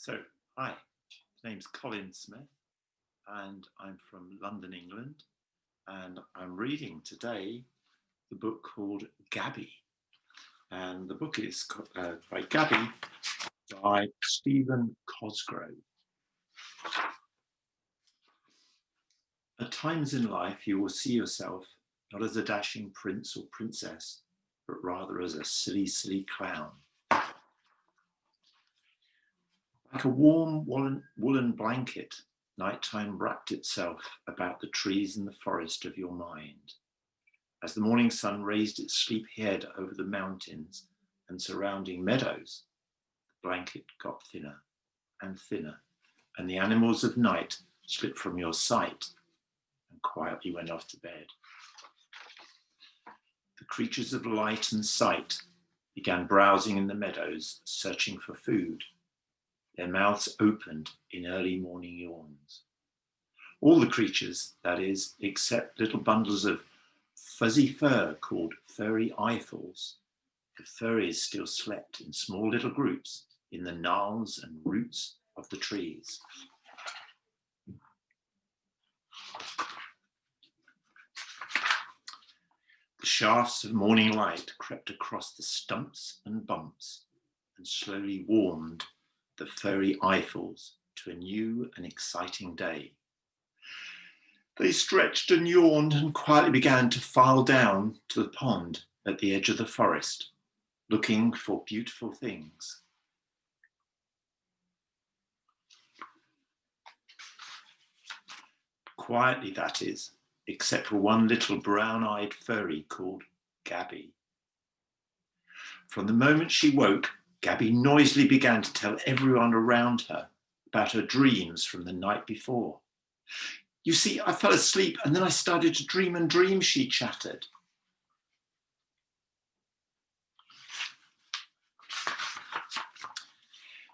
So, hi, my name's Colin Smith and I'm from London, England, and I'm reading today the book called Gabby. And the book is by Gabby by Stephen Cosgrove. At times in life, you will see yourself not as a dashing prince or princess, but rather as a silly, silly clown. Like a warm woolen blanket, nighttime wrapped itself about the trees in the forest of your mind. As the morning sun raised its sleepy head over the mountains and surrounding meadows, the blanket got thinner and thinner, and the animals of night slipped from your sight and quietly went off to bed. The creatures of light and sight began browsing in the meadows, searching for food. Their mouths opened in early morning yawns. All the creatures, that is, except little bundles of fuzzy fur called furry eyefuls. The furries still slept in small little groups in the gnarls and roots of the trees. The shafts of morning light crept across the stumps and bumps and slowly warmed the furry eyefuls to a new and exciting day. They stretched and yawned and quietly began to file down to the pond at the edge of the forest, looking for beautiful things. Quietly, that is, except for one little brown-eyed furry called Gabby. From the moment she woke, Gabby noisily began to tell everyone around her about her dreams from the night before. You see, I fell asleep and then I started to dream and dream, she chattered.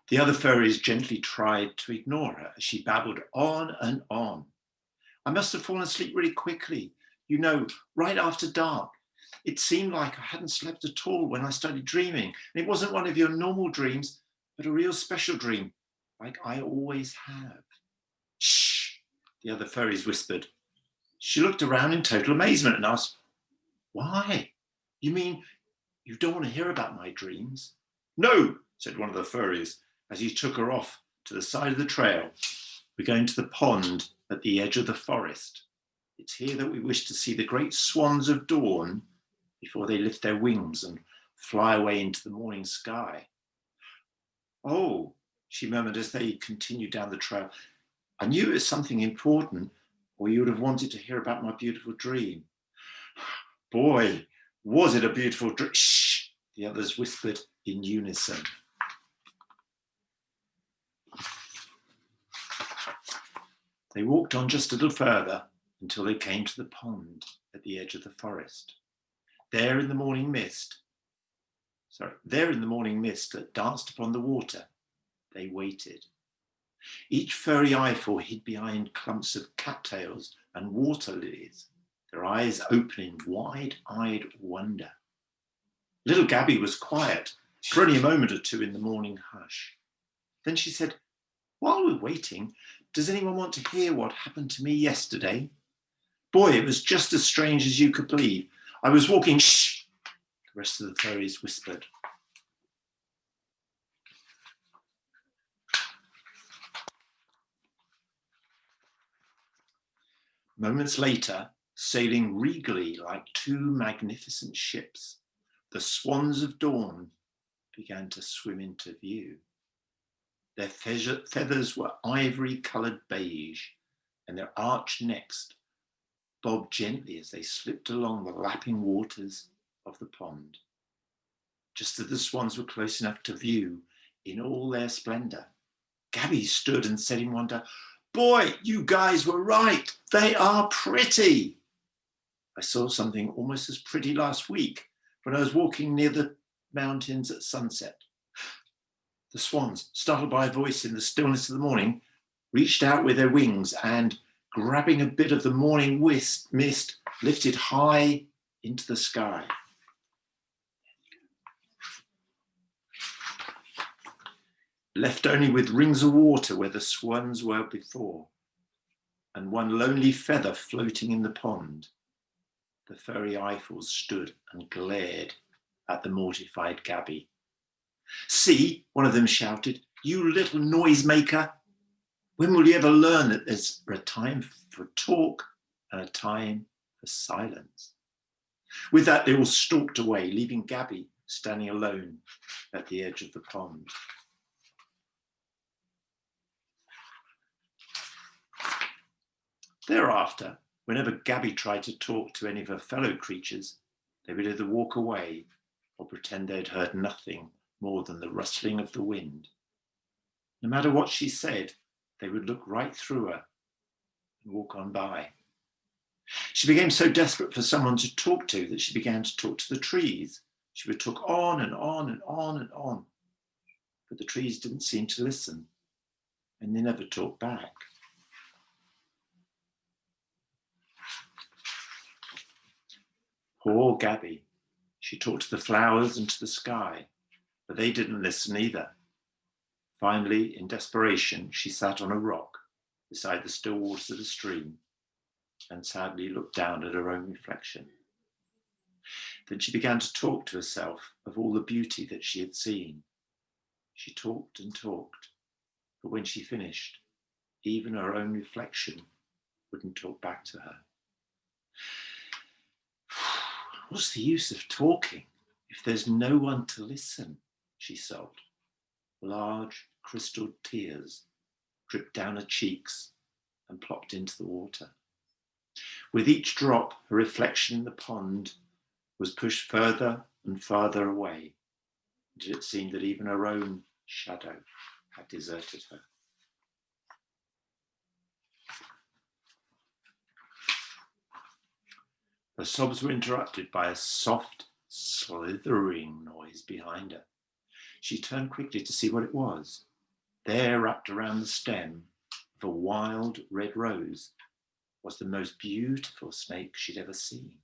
The other furries gently tried to ignore her as she babbled on and on. I must have fallen asleep really quickly, you know, right after dark. It seemed like I hadn't slept at all when I started dreaming. And it wasn't one of your normal dreams, but a real special dream, like I always have. Shh, the other furries whispered. She looked around in total amazement and asked, why? You mean you don't want to hear about my dreams? No, said one of the furries as he took her off to the side of the trail. We're going to the pond at the edge of the forest. It's here that we wish to see the great swans of dawn before they lift their wings and fly away into the morning sky. Oh, she murmured as they continued down the trail. I knew it was something important, or you would have wanted to hear about my beautiful dream. Boy, was it a beautiful dream. Shh, the others whispered in unison. They walked on just a little further until they came to the pond at the edge of the forest. There in the morning mist that danced upon the water, they waited. Each furry eyeful hid behind clumps of cattails and water lilies, their eyes open in wide-eyed wonder. Little Gabby was quiet for only a moment or two in the morning hush. Then she said, while we're waiting, does anyone want to hear what happened to me yesterday? Boy, it was just as strange as you could believe. I was walking, shh, the rest of the furries whispered. Moments later, sailing regally like two magnificent ships, the swans of dawn began to swim into view. Their feathers were ivory-coloured beige, and their arched necks bobbed gently as they slipped along the lapping waters of the pond. Just as the swans were close enough to view in all their splendour, Gabby stood and said in wonder, boy, you guys were right. They are pretty. I saw something almost as pretty last week when I was walking near the mountains at sunset. The swans, startled by a voice in the stillness of the morning, reached out with their wings and, grabbing a bit of the morning mist, lifted high into the sky. left only with rings of water where the swans were before, and one lonely feather floating in the pond, the furry Eiffels stood and glared at the mortified Gabby. "See," one of them shouted, "you little noisemaker. When will you ever learn that there's a time for talk and a time for silence?" With that, they all stalked away, leaving Gabby standing alone at the edge of the pond. Thereafter, whenever Gabby tried to talk to any of her fellow creatures, they would either walk away or pretend they'd heard nothing more than the rustling of the wind. No matter what she said, they would look right through her and walk on by. She became so desperate for someone to talk to that she began to talk to the trees. She would talk on and on and on and on, but the trees didn't seem to listen, and they never talked back. Poor Gabby. She talked to the flowers and to the sky, but they didn't listen either. Finally, in desperation, she sat on a rock beside the still waters of the stream and sadly looked down at her own reflection. Then she began to talk to herself of all the beauty that she had seen. She talked and talked, but when she finished, even her own reflection wouldn't talk back to her. "What's the use of talking if there's no one to listen?" she sobbed. Large crystal tears dripped down her cheeks and plopped into the water. With each drop, her reflection in the pond was pushed further and farther away, until it seemed that even her own shadow had deserted her. Her sobs were interrupted by a soft, slithering noise behind her. She turned quickly to see what it was. There, wrapped around the stem of a wild red rose, was the most beautiful snake she'd ever seen.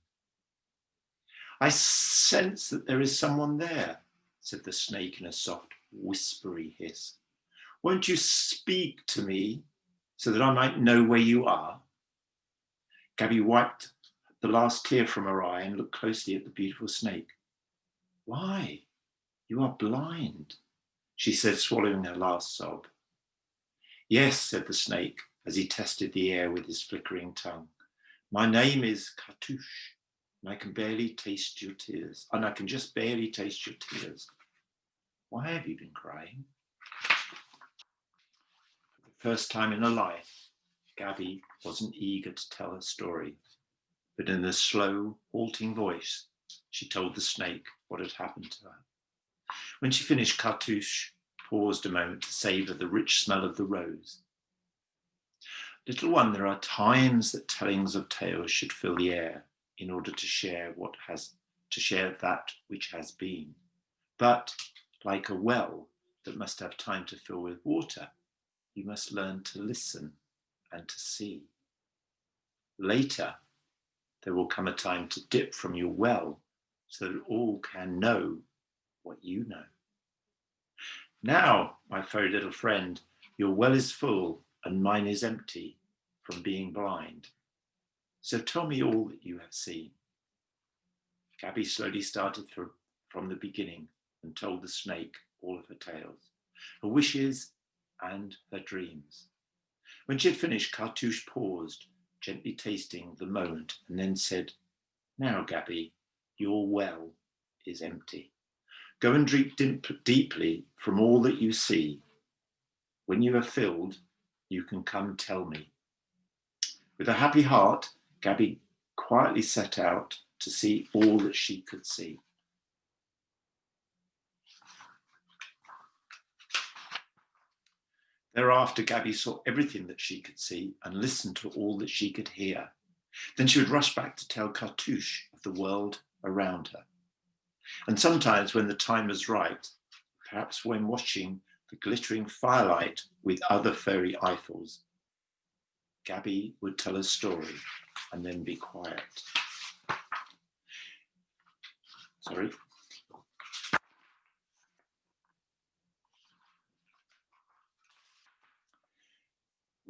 "I sense that there is someone there," said the snake in a soft, whispery hiss. "Won't you speak to me so that I might know where you are?" Gabby wiped the last tear from her eye and looked closely at the beautiful snake. "Why, you are blind," she said, swallowing her last sob. "Yes," said the snake as he tested the air with his flickering tongue. "My name is Cartouche, and I can barely taste your tears, and I can just barely taste your tears. Why have you been crying?" For the first time in her life, Gabby wasn't eager to tell her story, but in a slow, halting voice, she told the snake what had happened to her. When she finished, Cartouche paused a moment to savour the rich smell of the rose. "Little one, there are times that tellings of tales should fill the air in order to share that which has been. But like a well that must have time to fill with water, you must learn to listen and to see. Later, there will come a time to dip from your well so that all can know what you know. Now, my furry little friend, your well is full and mine is empty from being blind. So tell me all that you have seen." Gabby slowly started from the beginning and told the snake all of her tales, her wishes and her dreams. When she had finished, Cartouche paused, gently tasting the moment, and then said, "Now, Gabby, your well is empty. Go and drink deeply from all that you see. When you are filled, you can come tell me." With a happy heart, Gabby quietly set out to see all that she could see. Thereafter, Gabby saw everything that she could see and listened to all that she could hear. Then she would rush back to tell Cartouche of the world around her. And sometimes when the time was right, perhaps when watching the glittering firelight with other fairy Eiffels, Gabby would tell a story and then be quiet. Sorry.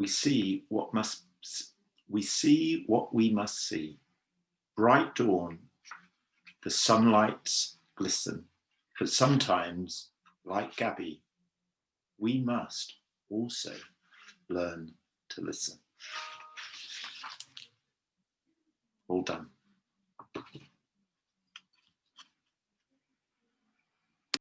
We see what we must see. Bright dawn, the sunlights glisten, but sometimes, like Gabby, we must also learn to listen. All done.